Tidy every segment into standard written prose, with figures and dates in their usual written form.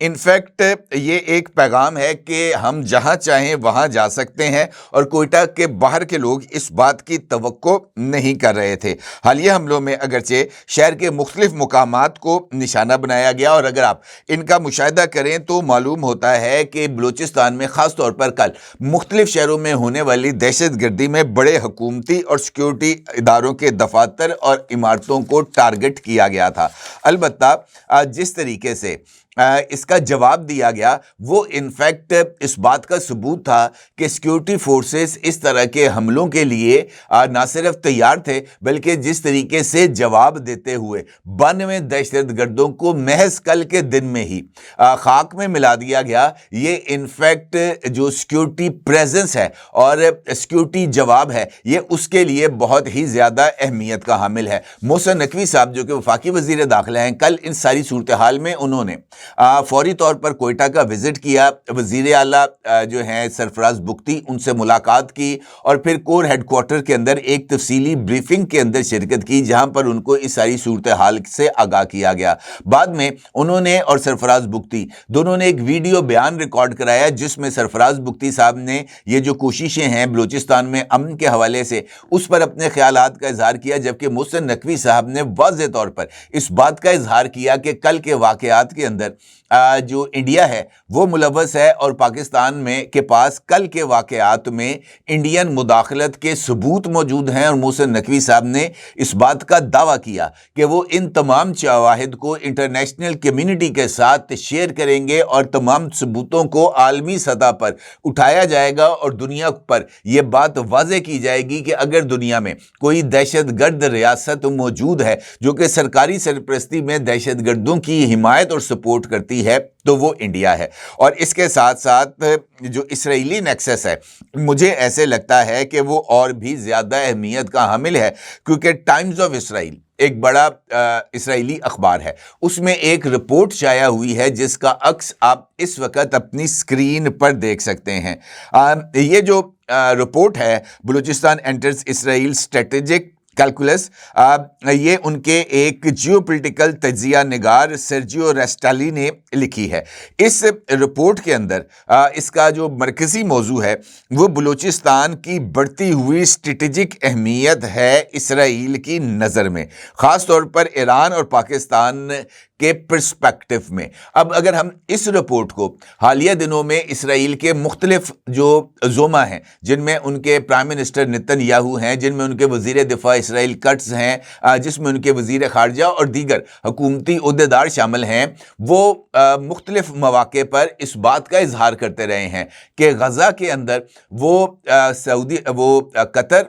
In fact یہ ایک پیغام ہے کہ ہم جہاں چاہیں وہاں جا سکتے ہیں، اور کوئٹہ کے باہر کے لوگ اس بات کی توقع نہیں کر رہے تھے۔ حالیہ حملوں میں اگرچہ شہر کے مختلف مقامات کو نشانہ بنایا گیا، اور اگر آپ ان کا مشاہدہ کریں تو معلوم ہوتا ہے کہ بلوچستان میں خاص طور پر کل مختلف شہروں میں ہونے والی دہشت گردی میں بڑے حکومتی اور سیکیورٹی اداروں کے دفاتر اور عمارتوں کو ٹارگٹ کیا گیا تھا۔ البتہ جس طریقے سے اس کا جواب دیا گیا وہ انفیکٹ اس بات کا ثبوت تھا کہ سیکیورٹی فورسز اس طرح کے حملوں کے لیے نہ صرف تیار تھے، بلکہ جس طریقے سے جواب دیتے ہوئے 92 دہشت گردوں کو محض کل کے دن میں ہی خاک میں ملا دیا گیا، یہ انفیکٹ جو سیکیورٹی پریزنس ہے اور سیکیورٹی جواب ہے، یہ اس کے لیے بہت ہی زیادہ اہمیت کا حامل ہے۔ محسن نقوی صاحب جو کہ وفاقی وزیر داخلہ ہیں، کل ان ساری صورتحال میں انہوں نے فوری طور پر کوئٹہ کا وزٹ کیا، وزیر اعلیٰ جو ہیں سرفراز بگٹی ان سے ملاقات کی، اور پھر کور ہیڈ کوارٹر کے اندر ایک تفصیلی بریفنگ کے اندر شرکت کی، جہاں پر ان کو اس ساری صورتحال سے آگاہ کیا گیا۔ بعد میں انہوں نے اور سرفراز بگٹی دونوں نے ایک ویڈیو بیان ریکارڈ کرایا، جس میں سرفراز بگٹی صاحب نے یہ جو کوششیں ہیں بلوچستان میں امن کے حوالے سے اس پر اپنے خیالات کا اظہار کیا، جبکہ محسن نقوی صاحب نے واضح طور پر اس بات کا اظہار کیا کہ کل کے واقعات کے اندر جو انڈیا ہے وہ ملوث ہے، اور پاکستان میں کے پاس کل کے واقعات میں انڈین مداخلت کے ثبوت موجود ہیں، اور محسن نقوی صاحب نے اس بات کا دعویٰ کیا کہ وہ ان تمام شواہد کو انٹرنیشنل کمیونٹی کے ساتھ شیئر کریں گے، اور تمام ثبوتوں کو عالمی سطح پر اٹھایا جائے گا، اور دنیا پر یہ بات واضح کی جائے گی کہ اگر دنیا میں کوئی دہشت گرد ریاست موجود ہے جو کہ سرکاری سرپرستی میں دہشت گردوں کی حمایت اور سپورٹ کرتی ہے تو وہ انڈیا ہے۔ اور اس کے ساتھ ساتھ جو اسرائیلی نیکسس ہے، مجھے ایسے لگتا ہے کہ وہ اور بھی زیادہ اہمیت کا حامل ہے، کیونکہ ٹائمز آف اسرائیل ایک بڑا اسرائیلی اخبار ہے، اس میں ایک رپورٹ شائع ہوئی ہے جس کا عکس آپ اس وقت اپنی سکرین پر دیکھ سکتے ہیں۔ یہ جو رپورٹ ہے بلوچستان انٹرز اسرائیل اسٹریٹجک کیلکولس، یہ ان کے ایک جیو پولیٹیکل تجزیہ نگار سرجیو ریسٹالی نے لکھی ہے۔ اس رپورٹ کے اندر اس کا جو مرکزی موضوع ہے وہ بلوچستان کی بڑھتی ہوئی اسٹریٹجک اہمیت ہے اسرائیل کی نظر میں، خاص طور پر ایران اور پاکستان کے پرسپیکٹو میں۔ اب اگر ہم اس رپورٹ کو حالیہ دنوں میں اسرائیل کے مختلف جو زوما ہیں، جن میں ان کے پرائم منسٹر نتن یاہو ہیں، جن میں ان کے وزیر دفاع اسرائیل کٹس ہیں، جس میں ان کے وزیر خارجہ اور دیگر حکومتی عہدیدار شامل ہیں، وہ مختلف مواقع پر اس بات کا اظہار کرتے رہے ہیں کہ غزہ کے اندر وہ قطر،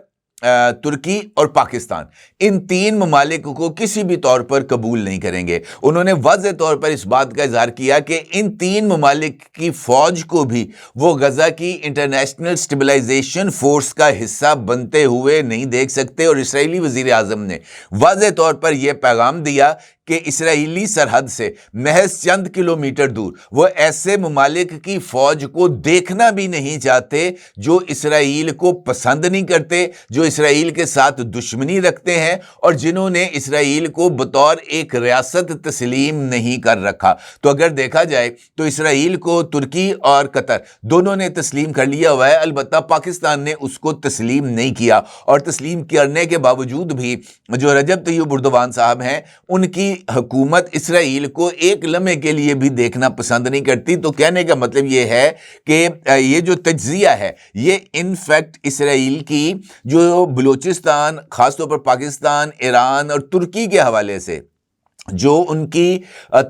ترکی اور پاکستان، ان تین ممالک کو کسی بھی طور پر قبول نہیں کریں گے۔ انہوں نے واضح طور پر اس بات کا اظہار کیا کہ ان تین ممالک کی فوج کو بھی وہ غزہ کی انٹرنیشنل اسٹیبلائزیشن فورس کا حصہ بنتے ہوئے نہیں دیکھ سکتے، اور اسرائیلی وزیر اعظم نے واضح طور پر یہ پیغام دیا کہ اسرائیلی سرحد سے محض چند کلومیٹر دور وہ ایسے ممالک کی فوج کو دیکھنا بھی نہیں چاہتے جو اسرائیل کو پسند نہیں کرتے، جو اسرائیل کے ساتھ دشمنی رکھتے ہیں، اور جنہوں نے اسرائیل کو بطور ایک ریاست تسلیم نہیں کر رکھا۔ تو اگر دیکھا جائے تو اسرائیل کو ترکی اور قطر دونوں نے تسلیم کر لیا ہوا ہے، البتہ پاکستان نے اس کو تسلیم نہیں کیا، اور تسلیم کرنے کے باوجود بھی جو رجب طیب اردوان صاحب ہیں، ان کی حکومت اسرائیل کو ایک لمحے کے لیے بھی دیکھنا پسند نہیں کرتی۔ تو کہنے کا مطلب یہ ہے کہ یہ جو تجزیہ ہے یہ انفیکٹ اسرائیل کی جو بلوچستان، خاص طور پر پاکستان، ایران اور ترکی کے حوالے سے جو ان کی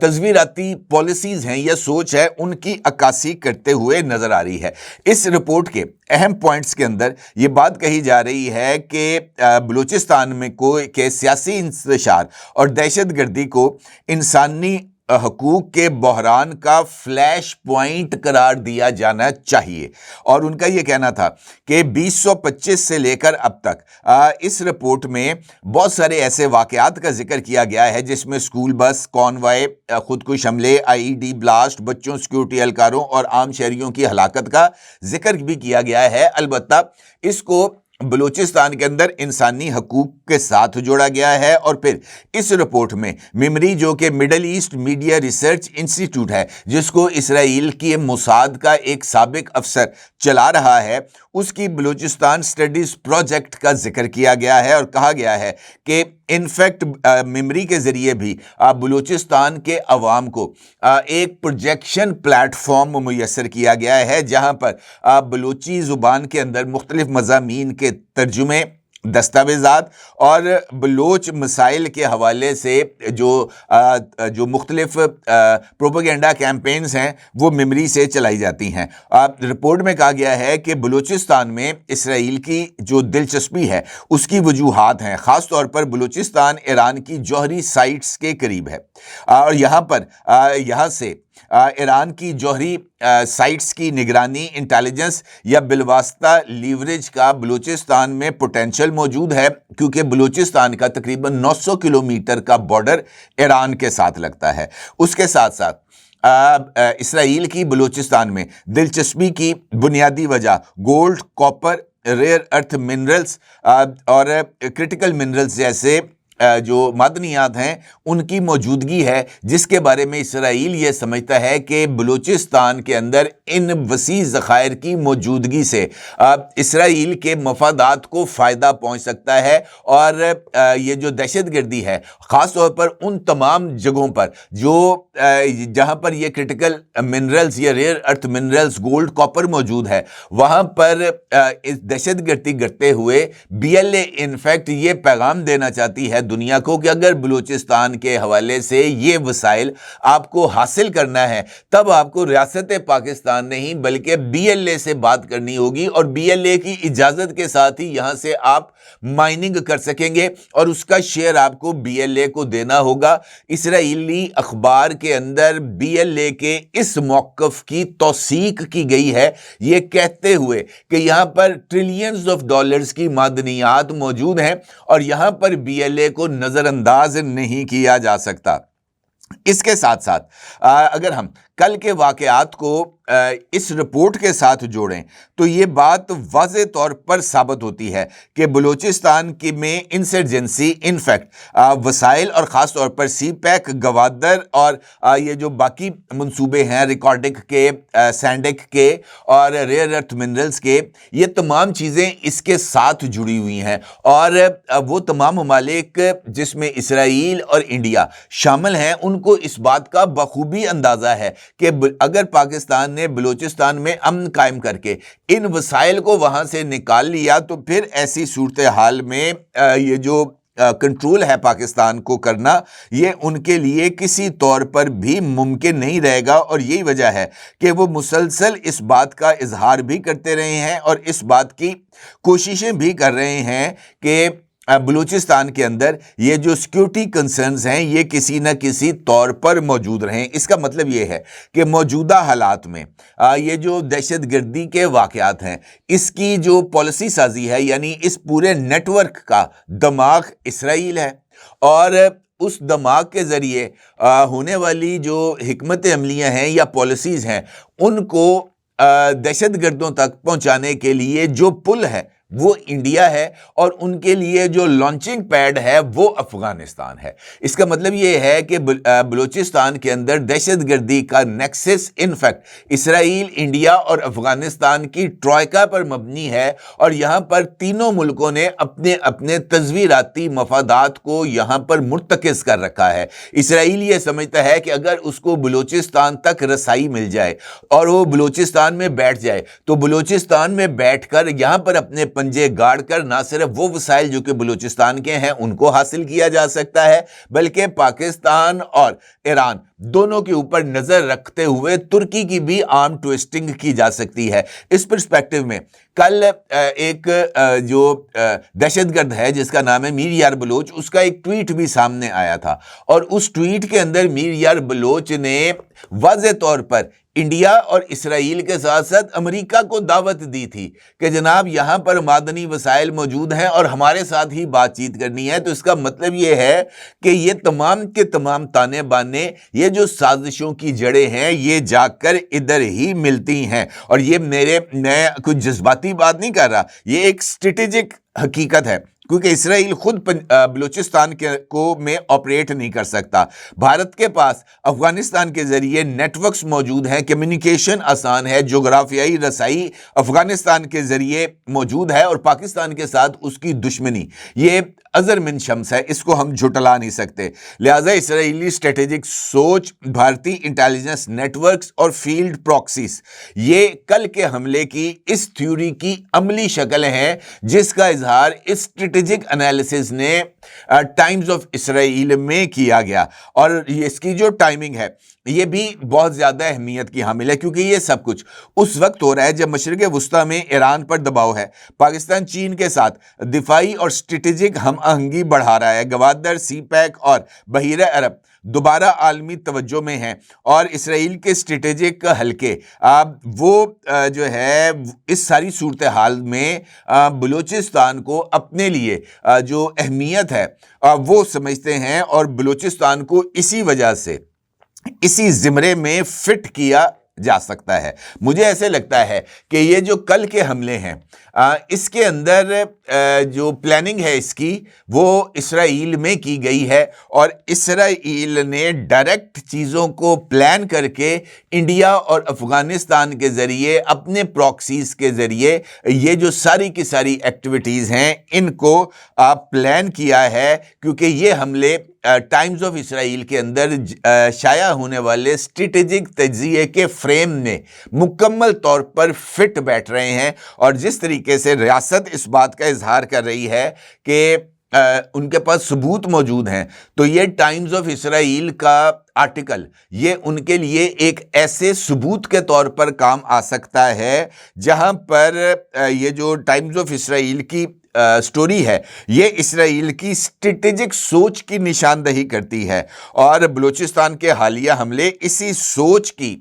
تصویراتی پالیسیز ہیں یا سوچ ہے، ان کی عکاسی کرتے ہوئے نظر آ رہی ہے۔ اس رپورٹ کے اہم پوائنٹس کے اندر یہ بات کہی جا رہی ہے کہ بلوچستان میں کے سیاسی انتشار اور دہشت گردی کو انسانی حقوق کے بحران کا فلیش پوائنٹ قرار دیا جانا چاہیے، اور ان کا یہ کہنا تھا کہ 2025 سے لے کر اب تک اس رپورٹ میں بہت سارے ایسے واقعات کا ذکر کیا گیا ہے جس میں اسکول بس کانوائے، خودکش حملے، IED بلاسٹ، بچوں، سیکیورٹی اہلکاروں اور عام شہریوں کی ہلاکت کا ذکر بھی کیا گیا ہے۔ البتہ اس کو بلوچستان کے اندر انسانی حقوق کے ساتھ جوڑا گیا ہے۔ اور پھر اس رپورٹ میں میمری جو کہ middle east media research institute ہے، جس کو اسرائیل کی موساد کا ایک سابق افسر چلا رہا ہے، اس کی بلوچستان سٹڈیز پروجیکٹ کا ذکر کیا گیا ہے اور کہا گیا ہے کہ انفیکٹ میمری کے ذریعے بھی بلوچستان کے عوام کو ایک پروجیکشن پلیٹ فارم میسر کیا گیا ہے، جہاں پر بلوچی زبان کے اندر مختلف مضامین کے ترجمے، دستاویزات اور بلوچ مسائل کے حوالے سے جو مختلف پروپیگنڈا کیمپینز ہیں وہ میمری سے چلائی جاتی ہیں۔ رپورٹ میں کہا گیا ہے کہ بلوچستان میں اسرائیل کی جو دلچسپی ہے اس کی وجوہات ہیں، خاص طور پر بلوچستان ایران کی جوہری سائٹس کے قریب ہے، اور یہاں سے ایران کی جوہری سائٹس کی نگرانی، انٹیلیجنس یا بالواسطہ لیوریج کا بلوچستان میں پوٹینشل موجود ہے، کیونکہ بلوچستان کا تقریباً 900 کلومیٹر کا بارڈر ایران کے ساتھ لگتا ہے۔ اس کے ساتھ ساتھ اسرائیل کی بلوچستان میں دلچسپی کی بنیادی وجہ گولڈ، کاپر، ریئر ارتھ منرلز اور کرٹیکل منرلز جیسے جو معدنیات ہیں ان کی موجودگی ہے، جس کے بارے میں اسرائیل یہ سمجھتا ہے کہ بلوچستان کے اندر ان وسیع ذخائر کی موجودگی سے اسرائیل کے مفادات کو فائدہ پہنچ سکتا ہے، اور یہ جو دہشت گردی ہے خاص طور پر ان تمام جگہوں پر جہاں پر یہ کرٹیکل منرلز یا ریئر ارتھ منرلز گولڈ، کاپر موجود ہے، وہاں پر اس دہشت گردی کرتے ہوئے BLA انفیکٹ یہ پیغام دینا چاہتی ہے دنیا کو کہ اگر بلوچستان کے حوالے سے یہ وسائل آپ کو حاصل کرنا ہے، تب آپ کو ریاست پاکستان نہیں بلکہ BLA سے بات کرنی ہوگی، اور BLA کی اجازت کے ساتھ ہی یہاں سے آپ مائننگ کر سکیں گے، اور اس کا شیئر آپ کو BLA کو دینا ہوگا۔ اسرائیلی اخبار کے اندر BLA کے اس موقف کی توثیق کی گئی ہے، یہ کہتے ہوئے کہ یہاں پر ٹریلینز آف ڈالرز کی معدنیات موجود ہیں اور یہاں پر BLA کو نظر انداز نہیں کیا جا سکتا۔ اس کے ساتھ ساتھ اگر ہم کل کے واقعات کو اس رپورٹ کے ساتھ جوڑیں تو یہ بات واضح طور پر ثابت ہوتی ہے کہ بلوچستان کی میں انسرجنسی انفیکٹ وسائل اور خاص طور پر سی پیک، گوادر اور یہ جو باقی منصوبے ہیں ریکارڈک کے، سینڈک کے اور ریئر ارتھ منرلز کے، یہ تمام چیزیں اس کے ساتھ جڑی ہوئی ہیں، اور وہ تمام ممالک جس میں اسرائیل اور انڈیا شامل ہیں ان کو اس بات کا بخوبی اندازہ ہے کہ اگر پاکستان نے بلوچستان میں امن قائم کر کے ان وسائل کو وہاں سے نکال لیا تو پھر ایسی صورتحال میں یہ جو کنٹرول ہے پاکستان کو کرنا، یہ ان کے لیے کسی طور پر بھی ممکن نہیں رہے گا، اور یہی وجہ ہے کہ وہ مسلسل اس بات کا اظہار بھی کرتے رہے ہیں اور اس بات کی کوششیں بھی کر رہے ہیں کہ بلوچستان کے اندر یہ جو سیکیورٹی کنسرنز ہیں یہ کسی نہ کسی طور پر موجود رہیں۔ اس کا مطلب یہ ہے کہ موجودہ حالات میں یہ جو دہشت گردی کے واقعات ہیں اس کی جو پالیسی سازی ہے، یعنی اس پورے نیٹ ورک کا دماغ اسرائیل ہے، اور اس دماغ کے ذریعے ہونے والی جو حکمت عملیاں ہیں یا پالیسیز ہیں ان کو دہشت گردوں تک پہنچانے کے لیے جو پل ہے وہ انڈیا ہے، اور ان کے لیے جو لانچنگ پیڈ ہے وہ افغانستان ہے۔ اس کا مطلب یہ ہے کہ بلوچستان کے اندر دہشت گردی کا نیکسس انفیکٹ اسرائیل، انڈیا اور افغانستان کی ٹرائکا پر مبنی ہے، اور یہاں پر تینوں ملکوں نے اپنے اپنے تزویراتی مفادات کو یہاں پر مرتکز کر رکھا ہے۔ اسرائیل یہ سمجھتا ہے کہ اگر اس کو بلوچستان تک رسائی مل جائے اور وہ بلوچستان میں بیٹھ جائے تو بلوچستان میں بیٹھ کر یہاں پر اپنے پنجے گاڑ کر نہ صرف وہ وسائل جو کہ بلوچستان کے ہیں ان کو حاصل کیا جا سکتا ہے، بلکہ پاکستان اور ایران دونوں کے اوپر نظر رکھتے ہوئے ترکی کی بھی آرم ٹویسٹنگ کی جا سکتی ہے۔ اس پرسپیکٹو میں کل ایک جو دہشت گرد ہے جس کا نام ہے میر یار بلوچ، اس کا ایک ٹویٹ بھی سامنے آیا تھا، اور اس ٹویٹ کے اندر میر یار بلوچ نے واضح طور پر انڈیا اور اسرائیل کے ساتھ ساتھ امریکہ کو دعوت دی تھی کہ جناب یہاں پر معدنی وسائل موجود ہیں اور ہمارے ساتھ ہی بات چیت کرنی ہے۔ تو اس کا مطلب یہ ہے کہ یہ تمام کے تمام تانے بانے، یہ جو سازشوں کی جڑیں ہیں یہ جا کر ادھر ہی ملتی ہیں، اور یہ میں کوئی جذباتی ذاتی بات نہیں کر رہا، یہ ایک اسٹریٹجک حقیقت ہے، کیونکہ اسرائیل خود بلوچستان میں آپریٹ نہیں کر سکتا۔ بھارت کے پاس افغانستان کے ذریعے نیٹ ورکس موجود ہیں، کمیونیکیشن آسان ہے، جغرافیائی رسائی افغانستان کے ذریعے موجود ہے، اور پاکستان کے ساتھ اس کی دشمنی یہ ازر من شمس ہے، اس کو ہم جھٹلا نہیں سکتے۔ لہٰذا اسرائیلی اسٹریٹجک سوچ، بھارتی انٹیلیجنس نیٹ ورکس اور فیلڈ پراکسیز یہ کل کے حملے کی اس تھیوری کی عملی شکل ہے، جس کا اظہار اسٹریٹجک انالیسز نے ٹائمز آف اسرائیل میں کیا گیا، اور اس کی جو ٹائمنگ ہے یہ بھی بہت زیادہ اہمیت کی حامل ہے، کیونکہ یہ سب کچھ اس وقت ہو رہا ہے جب مشرق وسطیٰ میں ایران پر دباؤ ہے، پاکستان چین کے ساتھ دفاعی اور اسٹریٹجک ہم آہنگی بڑھا رہا ہے، گوادر، سی پیک اور بحیرہ عرب دوبارہ عالمی توجہ میں ہیں، اور اسرائیل کے اسٹریٹجک حلقے وہ جو ہے اس ساری صورتحال میں بلوچستان کو اپنے لیے جو اہمیت ہے وہ سمجھتے ہیں، اور بلوچستان کو اسی وجہ سے اسی زمرے میں فٹ کیا جا سکتا ہے۔ مجھے ایسے لگتا ہے کہ یہ جو کل کے حملے ہیں اس کے اندر جو پلاننگ ہے اس کی وہ اسرائیل میں کی گئی ہے، اور اسرائیل نے ڈائریکٹ چیزوں کو پلان کر کے انڈیا اور افغانستان کے ذریعے اپنے پراکسیز کے ذریعے یہ جو ساری کی ساری ایکٹیویٹیز ہیں ان کو پلان کیا ہے، کیونکہ یہ حملے ٹائمز آف اسرائیل کے اندر شائع ہونے والے اسٹریٹجک تجزیے کے فریم میں مکمل طور پر فٹ بیٹھ رہے ہیں، اور جس طریقے سے ریاست اس بات کا اظہار کر رہی ہے کہ ان کے پاس ثبوت موجود ہیں، تو یہ ٹائمز آف اسرائیل کا آرٹیکل یہ ان کے لیے ایک ایسے ثبوت کے طور پر کام آ سکتا ہے جہاں پر یہ جو ٹائمز آف اسرائیل کی سٹوری ہے یہ اسرائیل کی اسٹریٹجک سوچ کی نشاندہی کرتی ہے، اور بلوچستان کے حالیہ حملے اسی سوچ کی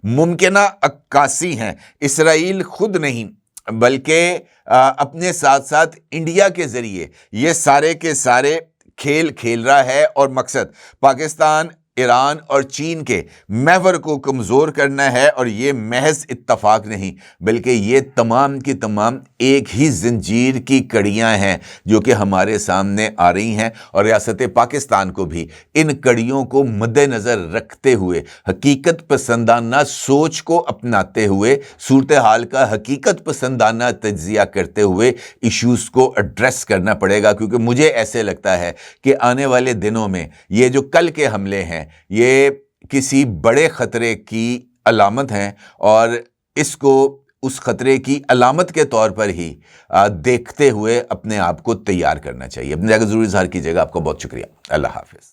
ممکنہ عکاسی ہیں۔ اسرائیل خود نہیں بلکہ اپنے ساتھ ساتھ انڈیا کے ذریعے یہ سارے کے سارے کھیل کھیل رہا ہے، اور مقصد پاکستان، ایران اور چین کے محور کو کمزور کرنا ہے، اور یہ محض اتفاق نہیں بلکہ یہ تمام کی تمام ایک ہی زنجیر کی کڑیاں ہیں جو کہ ہمارے سامنے آ رہی ہیں، اور ریاست پاکستان کو بھی ان کڑیوں کو مد نظر رکھتے ہوئے حقیقت پسندانہ سوچ کو اپناتے ہوئے صورتحال کا حقیقت پسندانہ تجزیہ کرتے ہوئے ایشوز کو ایڈریس کرنا پڑے گا، کیونکہ مجھے ایسے لگتا ہے کہ آنے والے دنوں میں یہ جو کل کے حملے ہیں یہ کسی بڑے خطرے کی علامت ہیں، اور اس کو اس خطرے کی علامت کے طور پر ہی دیکھتے ہوئے اپنے آپ کو تیار کرنا چاہیے۔ اپنے جگہ ضرور اظہار کیجیے گا۔ آپ کو بہت شکریہ۔ اللہ حافظ۔